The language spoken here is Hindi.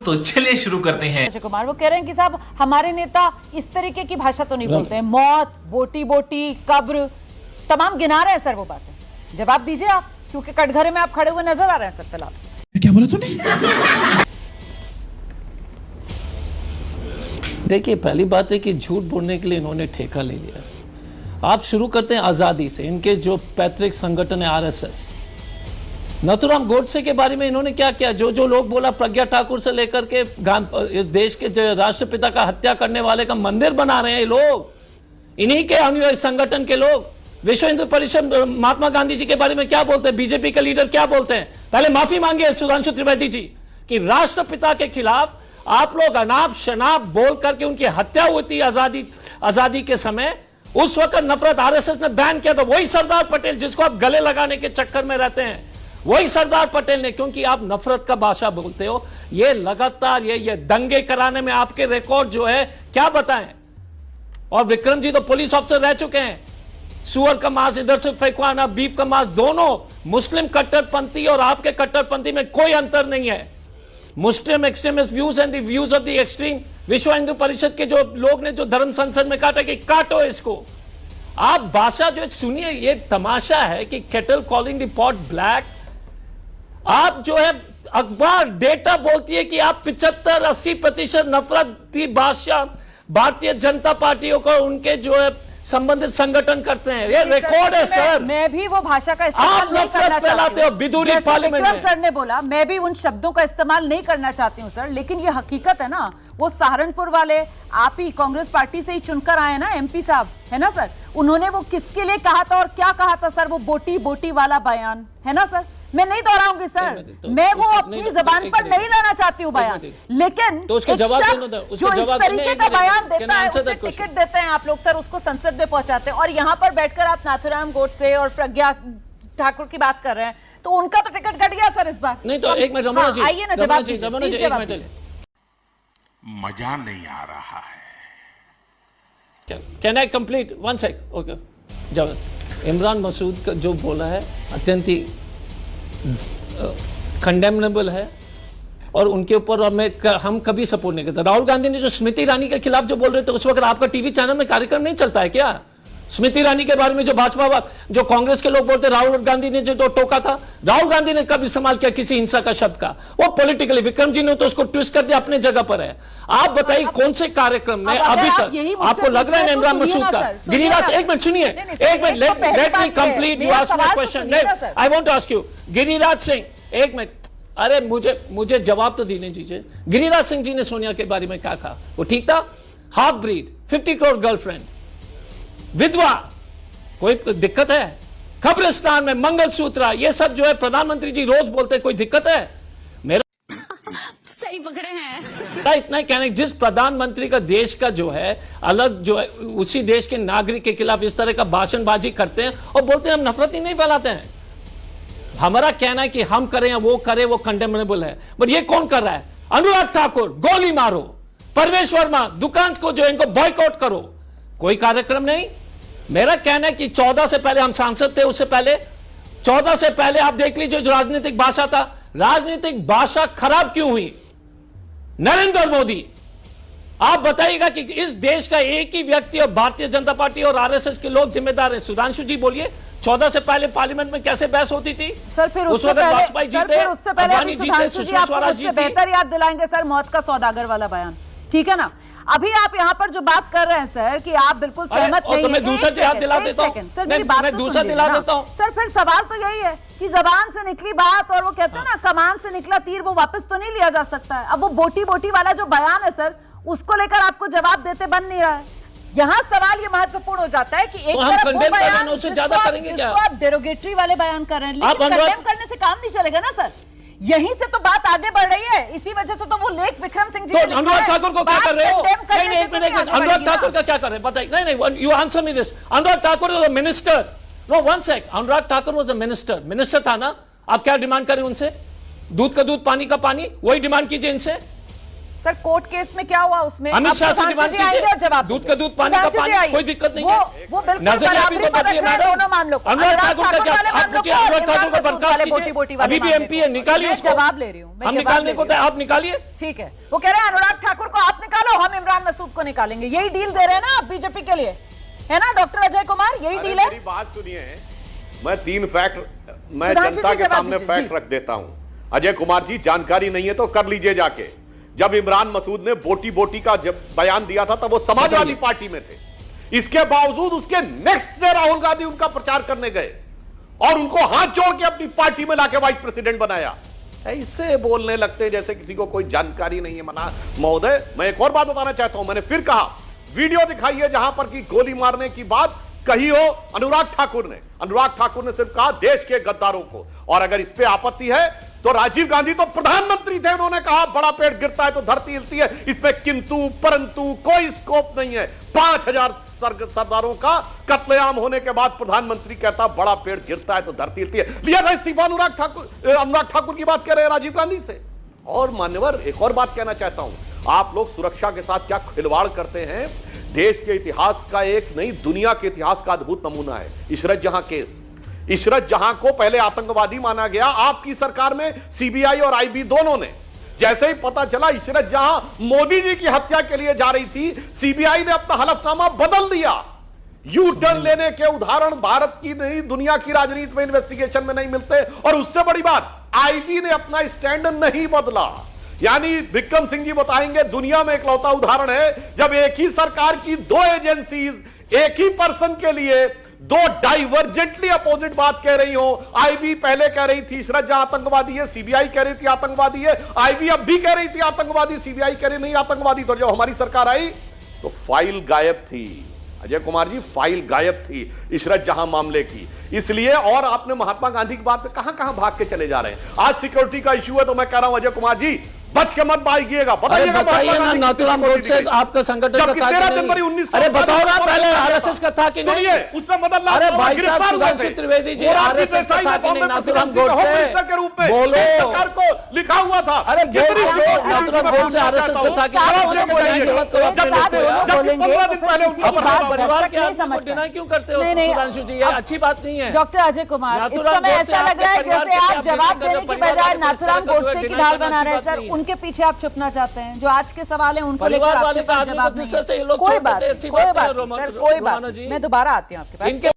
तो चलिए शुरू करते हैं। अजय कुमार वो कह रहे हैं कि साहब हमारे नेता इस तरीके की भाषा तो नहीं बोलते हैं, मौत, बोटी बोटी, कब्र, तमाम गिना रहे हैं सर वो बातें। जवाब दीजिए आप, क्योंकि कटघरे में आप खड़े हुए नजर आ रहे हैं सर फिलहाल। क्या बोला तूने? देखिए, पहली बात है कि झूठ बोलने के लिए इन्होंने ठेका ले लिया। आप शुरू करते हैं आज़ादी से। इनके जो पैतृक संगठन है आरएसएस, नथुराम गोडसे के बारे में इन्होंने क्या किया? जो लोग बोला, प्रज्ञा ठाकुर से लेकर के इस देश के राष्ट्रपिता का हत्या करने वाले का मंदिर बना रहे हैं ये लोग, इन्हीं के अनुयायी संगठन के लोग। विश्व हिंदू परिषद महात्मा गांधी जी के बारे में क्या बोलते हैं? बीजेपी के लीडर क्या बोलते हैं? पहले माफी मांगिए सुधांशु त्रिवेदी जी कि राष्ट्रपिता के खिलाफ आप लोग अनाप शनाप बोल करके उनकी हत्या हुई थी आजादी के समय। उस वक्त नफरत आरएसएस ने बैन किया था। वही सरदार पटेल जिसको आप गले लगाने के चक्कर में रहते हैं, वही सरदार पटेल ने, क्योंकि आप नफरत का भाषा बोलते हो, ये लगातार ये दंगे कराने में आपके रिकॉर्ड जो है क्या बताएं। और विक्रम जी तो पुलिस ऑफिसर रह चुके हैं। सुअर का मांस इधर से फेंकवाना, बीफ का मांस, दोनों मुस्लिम कट्टरपंथी और आपके कट्टरपंथी में कोई अंतर नहीं है। Muslim extremist views and the views of the extreme. Vishwa Hindu परिषद के जो लोग ने जो धर्म संसद में काटा कि काटो इसको। आप भाषा जो सुनिए, ये तमाशा है कि kettle calling the pot black. आप जो है अखबार डेटा बोलती है कि आप 75-80% नफरत थी भाषा भारतीय जनता पार्टियों को उनके जो है संबंधित संगठन करते हैं। ये रिकॉर्ड है सर। मैं भी वो भाषा का इस्तेमाल नहीं करना चाहती हूं। बिदूरी पार्लियामेंट में सर ने बोला, मैं भी उन शब्दों का इस्तेमाल नहीं करना चाहती हूं सर, लेकिन ये हकीकत है ना। वो सहारनपुर वाले आप ही कांग्रेस पार्टी से ही चुनकर आए ना एमपी साहब, है ना सर। उन्होंने वो किसके लिए कहा था और क्या कहा था सर? वो बोटी बोटी वाला बयान है ना सर। मैं नहीं दोहराऊंगी सर, मैं वो अपनी जबान पर नहीं लाना चाहती हूँ बयान, लेकिन तो उसके जवाब जो इस तरीके का बयान देता है उसे टिकट देते हैं आप लोग सर, उसको संसद में पहुंचाते हैं। और यहाँ पर बैठकर आप नाथुराम गोडसे और प्रज्ञा ठाकुर की बात कर रहे हैं, तो उनका तो टिकट कट गया सर इस बार। नहीं तो एक मिनट रमना जी, आइए ना जवाब दीजिए। मजा नहीं आ रहा है। Can I complete one sec? Okay, जवाब। इमरान मसूद का जो बोला है अत्यंत ही कंडेमनेबल है और उनके ऊपर हम कभी सपोर्ट नहीं करते। राहुल गांधी ने जो स्मृति ईरानी के खिलाफ जो बोल रहे थे, उस वक्त आपका टीवी चैनल में कार्यक्रम नहीं चलता है क्या? स्मृति ईरानी के बारे में जो भाजपा जो कांग्रेस के लोग बोलते, राहुल गांधी ने जो टोका था, राहुल गांधी ने कब इस्तेमाल किया किसी हिंसा का शब्द का? वो पॉलिटिकली, विक्रम जी ने तो उसको ट्विस्ट कर दिया, अपने जगह पर है। आप बताइए कौन से कार्यक्रम में अभी तक आपको लग रहा है इमरान मसूद का? गिरिराज, एक मिनट सुनिए, एक minute, let me complete. You ask my question, I want to ask you. Giriraj Singh, एक मिनट, अरे मुझे जवाब तो देने दीजिए। गिरिराज सिंह जी ने सोनिया के बारे में क्या कहा? वो ठीक था? हाफ ब्रीड, 50 करोड़ गर्लफ्रेंड, विधवा, कोई दिक्कत है? कब्रिस्तान में मंगलसूत्र, ये सब जो है प्रधानमंत्री जी रोज बोलते हैं, कोई दिक्कत है? मेरा सही पकड़े हैं। इतना ही कहना है, जिस प्रधानमंत्री का देश का जो है अलग जो है उसी देश के नागरिक के खिलाफ इस तरह का भाषणबाजी करते हैं और बोलते हैं हम नफरत ही नहीं फैलाते हैं। हमारा कहना है कि हम करें या वो करें, वो कंडेमनेबल है। बट ये कौन कर रहा है? अनुराग ठाकुर, गोली मारो। परवेश वर्मा, दुकान को जो इनको बॉयकॉट करो। कोई कार्यक्रम नहीं। मेरा कहना है कि 14 से पहले हम सांसद थे, उससे पहले 14 से पहले आप देख लीजिए जो राजनीतिक भाषा था, राजनीतिक भाषा खराब क्यों हुई? नरेंद्र मोदी, आप बताइएगा कि इस देश का एक ही व्यक्ति और भारतीय जनता पार्टी और आरएसएस के लोग जिम्मेदार हैं। सुधांशु जी बोलिए, 14 से पहले पार्लियामेंट में कैसे बहस होती थी? सर फिर उस वक्त वाजपेयी जीते, अडवाणी जीते, सुषमा स्वराज जी बेहतर याद दिलाएंगे सर मौत का सौदागर वाला बयान, ठीक है ना। अभी आप यहाँ पर जो बात कर रहे हैं सर कि आप बिल्कुल सहमत नहीं हैं। मैं दूसरा याद दिला देता हूँ, मैं दूसरा दिला देता हूँ सर। फिर सवाल तो यही है कि जबान से निकली बात और वो कहते हैं ना कमान से निकला तीर, वो वापस तो नहीं लिया जा सकता है। अब वो बोटी बोटी वाला जो बयान है सर, उसको लेकर आपको जवाब देते बन नहीं रहा है। यहाँ सवाल ये महत्वपूर्ण हो जाता है कि एक तरफ वो बयान जिसको आप डेरोगेटरी वाले बयान कर रहे हैं, लेकिन कंडेम करने से काम नहीं चलेगा ना सर। यहीं से तो बात आगे बढ़ रही है, इसी वजह से तो वो लेख विक्रम सिंह जी तो अनुराग ठाकुर को क्या कर रहे हो? नहीं, अनुराग ठाकुर का क्या कर रहे हैं बताइए। नहीं, you answer me this. Anurag Thakur was a minister. No, one sec, Anurag Thakur was a minister था ना। आप क्या डिमांड करें उनसे? दूध का दूध, पानी का पानी, वही डिमांड कीजिए इनसे। सर कोर्ट केस में क्या हुआ उसमें? अमित अब शाह से सुधांशु डिमांड जी आएंगे और जवाब दूध देंगे। का दूध, पानी का सुधांशु जी पानी, आइए। कोई दिक्कत नहीं वो है। बिल्कुल नजरिया भी बराबरी तो पर बदलिए रख रहे हैं मैडम। दोनों मामलों को। अनुराग ठाकुर का क्या? वाले आप मामलों पूछिए, को और अनुराग ठाकुर इमरान को मसूद बर्खास्त वाले कीजिए। बोटी-बोटी वाले अभी भी मामले एमपी को। है, निकालिए मैं उसको। जवाब ले रही हूँ, मैं हम जवाब निकालने ले को रही हूँ। तो आप निकालिए। ठीक है, वो कह रहे हैं अनुराग ठाकुर को आप निकालो, हम इमरान मसूद को निकालेंगे। यही डील दे रहे हैं ना आप बीजेपी के लिए, है ना डॉक्टर अजय कुमार? यही डील है। मेरी बात सुनिए, मैं 3 फैक्ट मैं सुधांशु जनता जी के जवाब सामने दीजिए, फैक्ट जी। रख देता हूं। अजय कुमार जी, जानकारी नहीं है तो कर लीजिए जाके। जब इमरान मसूद ने बोटी बोटी का जब बयान दिया था तब वो समाजवादी पार्टी में थे। इसके बावजूद उसके नेक्स्ट डे राहुल गांधी उनका प्रचार करने गए और उनको हाथ जोड़ के अपनी पार्टी में लाके वाइस प्रेसिडेंट बनाया। ऐसे बोलने लगते हैं जैसे किसी को कोई जानकारी नहीं है। मना महोदय, मैं एक और बात बताना चाहता हूं। मैंने फिर कहा, वीडियो दिखाइए जहां पर की गोली मारने की बात कही हो अनुराग ठाकुर ने। अनुराग ठाकुर ने सिर्फ कहा देश के गद्दारों को। और अगर इस पे आपत्ति है तो राजीव गांधी तो प्रधानमंत्री थे, उन्होंने कहा बड़ा पेड़ गिरता है तो धरती हिलती है। इसमें किंतु परंतु कोई स्कोप नहीं है। 5000 सरदारों का कत्लेआम होने के बाद प्रधानमंत्री कहता बड़ा पेड़ गिरता है तो धरती हिलती है। लिया था इस्तीफा अनुराग ठाकुर की बात कर रहे हैं राजीव गांधी से। और मान्यवर, एक और बात कहना चाहता हूं, आप लोग सुरक्षा के साथ क्या खिलवाड़ करते हैं। देश के इतिहास का एक नहीं, दुनिया के इतिहास का अद्भुत नमूना है इशरत जहां केस। इशरत जहां को पहले आतंकवादी माना गया, आपकी सरकार में सीबीआई और आईबी दोनों ने, जैसे ही पता चला इशरत जहां मोदी जी की हत्या के लिए जा रही थी, सीबीआई ने अपना हलफनामा बदल दिया। यू टर्न लेने के उदाहरण भारत की नहीं, दुनिया की राजनीति में इन्वेस्टिगेशन में नहीं मिलते। और उससे बड़ी बात, आईबी ने अपना स्टैंड नहीं बदला। यानी विक्रम सिंह जी बताएंगे, दुनिया में इकलौता उदाहरण है जब एक ही सरकार की 2 एजेंसीज एक ही पर्सन के लिए 2 डाइवर्जेंटली अपोजिट बात कह रही हो। आईबी पहले कह रही थी इशरत जहां आतंकवादी है, सीबीआई कह रही थी आतंकवादी है, आईबी अब भी कह रही थी आतंकवादी, सीबीआई कह रही नहीं आतंकवादी। तो जब हमारी सरकार आई तो फाइल गायब थी। अजय कुमार जी, फाइल गायब थी इशरत जहां मामले की। इसलिए, और आपने महात्मा गांधी की बात पे कहां भाग के चले जा रहे हैं। आज सिक्योरिटी का इश्यू है तो मैं कह रहा हूं अजय कुमार जी, बच के मत बाइएगा। बताइए ना, नाथूराम गोडसे आपका संगठन का था कि नहीं? अरे बताओ ना, पहले आरएसएस का था कि नहीं? उसमें मदन लाल अरे भाई साहब, सुधांशु त्रिवेदी जी आरएसएस का था कि नहीं? नाथूराम गोडसे के रूप में बोलो। सरकार को लिखा हुआ था। अरे नाथूराम गोडसे आरएसएस का था कि नहीं? डिनाई क्यों करते हो सुधांशु जी? ये अच्छी बात नहीं है। डॉक्टर अजय कुमार, इस समय ऐसा लग रहा है जैसे आप जवाब देने की बजाय नाथूराम गोडसे की ढाल बना रहे हैं। सर, उनके पीछे आप छुपना चाहते हैं। जो आज के सवाल है उनको लेकर आपके पास जवाब नहीं है। कोई बात, कोई बात सर, कोई बात। मैं दोबारा आती हूँ आपके पास।